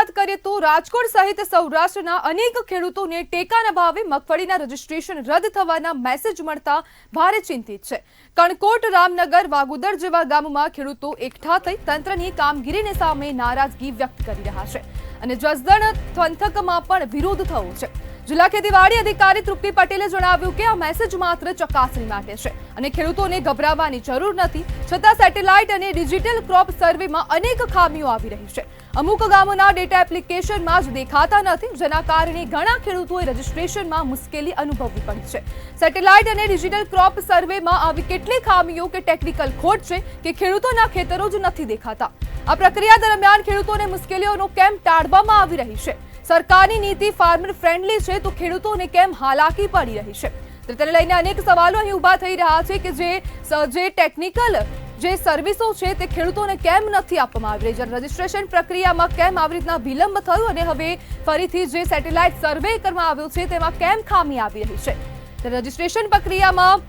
વાત કરીએ તો રાજકોટ સહિત સૌરાષ્ટ્રના અનેક ખેડૂતોને ટેકાના ભાવે મગફળીના રજીસ્ટ્રેશન રદ થવાના મેસેજ મળતા ભારે ચિંતિત છે। કણકોટ, રામનગર, વાગુદર જેવા ગામોમાં ખેડૂતો એકઠા થઈ તંત્રની કામગીરીની સામે નારાજગી વ્યક્ત કરી રહ્યા છે અને જસદણ પંથકમાં પણ વિરોધ થયો છે। જિલ્લા ખેતીવાડી અધિકારી તૃપ્તિ પટેલે જણાવ્યું કે આ મેસેજ માત્ર ચકાસણી માટે છે અને ખેડૂતોને ગભરાવાની જરૂર નથી। છતાં સેટેલાઇટ અને ડિજિટલ ક્રોપ સર્વેમાં અનેક ખામીઓ આવી રહી છે। અમુક ગામોના ડેટા એપ્લિકેશનમાં જ દેખાતા નથી, જેના કારણે ઘણા ખેડૂતોએ રજીસ્ટ્રેશનમાં મુશ્કેલી અનુભવવી પડી છે। સેટેલાઇટ અને ડિજિટલ ક્રોપ સર્વેમાં આવી કેટલી ખામીઓ કે ટેકનિકલ ખોટ છે કે ખેડૂતોના ખેતરો જ નથી દેખાતા। આ પ્રક્રિયા દરમિયાન ખેડૂતોને મુશ્કેલીઓનો કેમ ટાળવામાં આવી રહી છે? સરકારની નીતિ ફાર્મર ફ્રેન્ડલી છે તો ખેડૂતોને કેમ હાલાકી પડી રહી છે? તો તેને લઈને અનેક સવાલો અહીં ઊભા થઈ રહ્યા છે કે જે ટેકનિકલ જે સર્વિસો છે તે ખેડૂતોને કેમ નથી આપવામાં આવી રહી? રજીસ્ટ્રેશન પ્રક્રિયામાં કેમ આવી રીતના વિલંબ થયો અને હવે ફરીથી જે સેટેલાઇટ સર્વે કરવામાં આવ્યો છે તેમાં કેમ ખામી આવી રહી છે? રજીસ્ટ્રેશન પ્રક્રિયામાં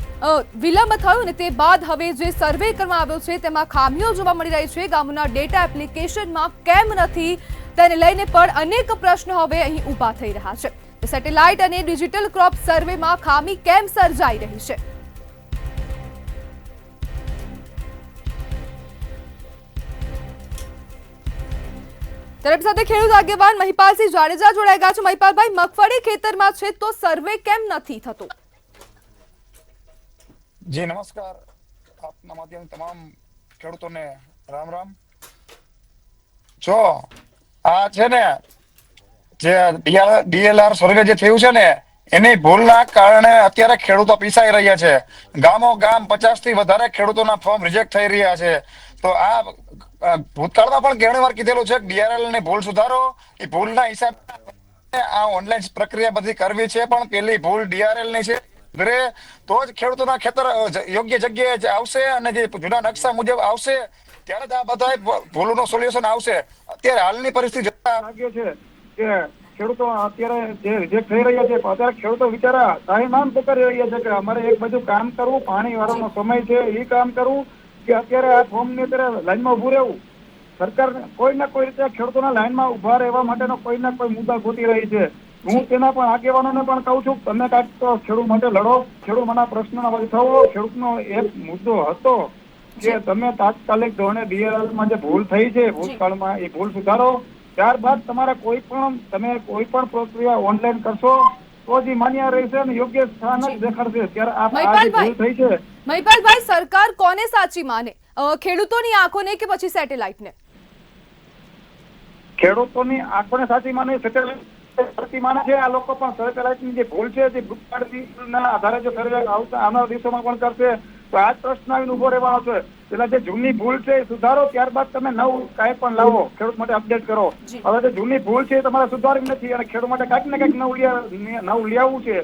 વિલંબ થયો અને તે બાદ હવે જે સર્વે કરવામાં આવ્યો છે તેમાં ખામીઓ જોવા મળી રહી છે। ગામોના ડેટા એપ્લિકેશનમાં કેમ નથી, તેને લઈને પણ અનેક પ્રશ્નો હવે અહીં ઊભા થઈ રહ્યા છે। સેટેલાઇટ અને ડિજિટલ ક્રોપ સર્વેમાં ખામી કેમ સર્જાઈ રહી છે? તરફ સાથે ખેડૂત આગેવાન મહિપાલસિંહ જાડેજા જોડાઈ ગયા છે। મહિપાલભાઈ, મગફળી ખેતરમાં છે તો સર્વે કેમ નથી થતો? જી નમસ્કાર, આપના માધ્યમથી તમામ ખેડૂતોને રામ રામ। જો આ છે ને જે ડીએલઆર સર્વે જે થયું છે ને એની ભૂલના કારણે અત્યારે ખેડૂતો પીસાઈ રહ્યા છે। ગામો ગામ 50 થી વધારે ખેડૂતોના ફોર્મ રિજેક્ટ થઈ રહ્યા છે। તો આ ભૂતકાળમાં પણ ઘણી વાર કીધેલું છે કે ડીઆરએલ ની ભૂલ સુધારો, એ ભૂલના હિસાબે આ ઓનલાઈન પ્રક્રિયા બધી કરવી છે, પણ પેલી ભૂલ ડીઆરએલ ની છે। તો જ ખેડૂતોના ખેતર યોગ્ય જગ્યાએ આવશે અને જે જૂના નકશા મુજબ આવશે ત્યારે જ આ બધા ભૂલોનું સોલ્યુશન આવશે। અત્યારે હાલની પરિસ્થિતિ લાગ્યો છે કે ખેડૂતો અત્યારે જે રિજેક્ટ થઈ રહ્યા છે, અત્યારે ખેડૂતો વિચારા તાહીમામ તો કરી રહ્યા છે કે અમારે એક બાજુ કામ કરવું, પાણી વાળવાનો સમય છે એ કામ કરવું કે અત્યારે આ ફોર્મ ની અત્યારે લાઈનમાં ઉભું રહેવું। સરકાર કોઈ ના કોઈ રીતે ખેડૂતોના લાઈનમાં ઉભા રહેવા માટેનો કોઈ ના કોઈ મુદ્દા ગોતી રહી છે। હું તેના પણ આગેવાનોને પણ કહું છું, તમે કાંઈક તો ખેડૂત માટે લડો, ખેડૂતોના પ્રશ્નોના વળી થવો। ખેડૂતનો એક મુદ્દો હતો કે તમે તાત્કાલિક ધોરણે ડીએલઆરમાં જે ભૂલ થઈ છે ભૂતકાળમાં એ ભૂલ સુધારો, ત્યારબાદ તમારે કોઈ પણ પ્રક્રિયા ઓનલાઈન કરશો તો જ માન્ય રહેશે અને યોગ્ય સ્થાન જ દેખાડશે। ત્યારે આ જે ભૂલ થઈ છે। મહિપાલભાઈ, સરકાર કોને સાચી માને, ખેડૂતોની આંખોને કે પછી સેટેલાઇટને? ખેડૂતોની આંખોને સાચી માને, સેટેલાઇટ સાચી માને છે। આ લોકો પણ સેટેલાઇટની જે ભૂલ છે તે ભૂતકાળના આધારે જો સર્વે આવનારા દિવસોમાં પણ કરશે તો આ જ પ્રશ્ન આવીને ઉભો રહેવાનો છે। પેલા જે જૂની ભૂલ છે એ સુધારો, ત્યારબાદ તમે નવું કાંઈ પણ લાવો, ખેડૂત માટે અપડેટ કરો। હવે જે જૂની ભૂલ છે એ તમારે સુધારવી નથી અને ખેડૂત માટે કાંઈક ને કાંઈક નવું લઈ આવવું છે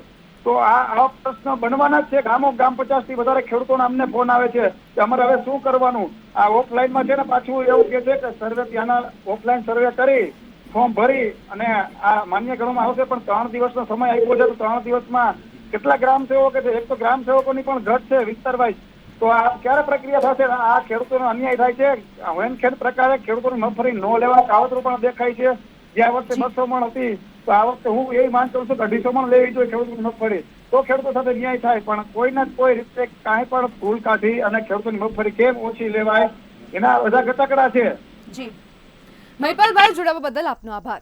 તો આ પ્રશ્ન બનવાના જ છે। ગામો ગામ 50 થી વધારે ખેડૂતોને અમને ફોન આવે છે કે અમારે હવે શું કરવાનું? આ ઓફલાઈનમાં છે ને પાછું એવું કે છે કે સર્વે ત્યાંના ઓફલાઈન સર્વે કરી ફોર્મ ભરી અને આ માન્ય કરવામાં આવશે, પણ 3 દિવસનો સમય આપ્યો છે તો 3 દિવસમાં કેટલા ગ્રામ સેવકો છે? એક તો ગ્રામ સેવકોની પણ ઘટ છે વિસ્તાર વાઇઝ। તો આ ક્યારે પ્રક્રિયા થશે? આ ખેડૂતોનો અન્યાય થાય છે। વેનખેડ પ્રકારે ખેડૂતોની મગફળી ન લેવા કાવતરું પણ દેખાય છે। જે આ વખતે 200 મણ હતી તો આ વખતે હું એવી માંગ કરું છું કે 250 મણ લેવી જોઈએ ખેડૂતોની મગફળી, તો ખેડૂતો સાથે ન્યાય થાય। પણ કોઈને કોઈ રીતે કાંઈ પણ ભૂલ કાઢી અને ખેડૂતોની મગફળી કેમ ઓછી લેવાય એના બધા ઘટાકડા છે। જી મહિપાલભાઈ, જોડાવા બદલ આપનો આભાર।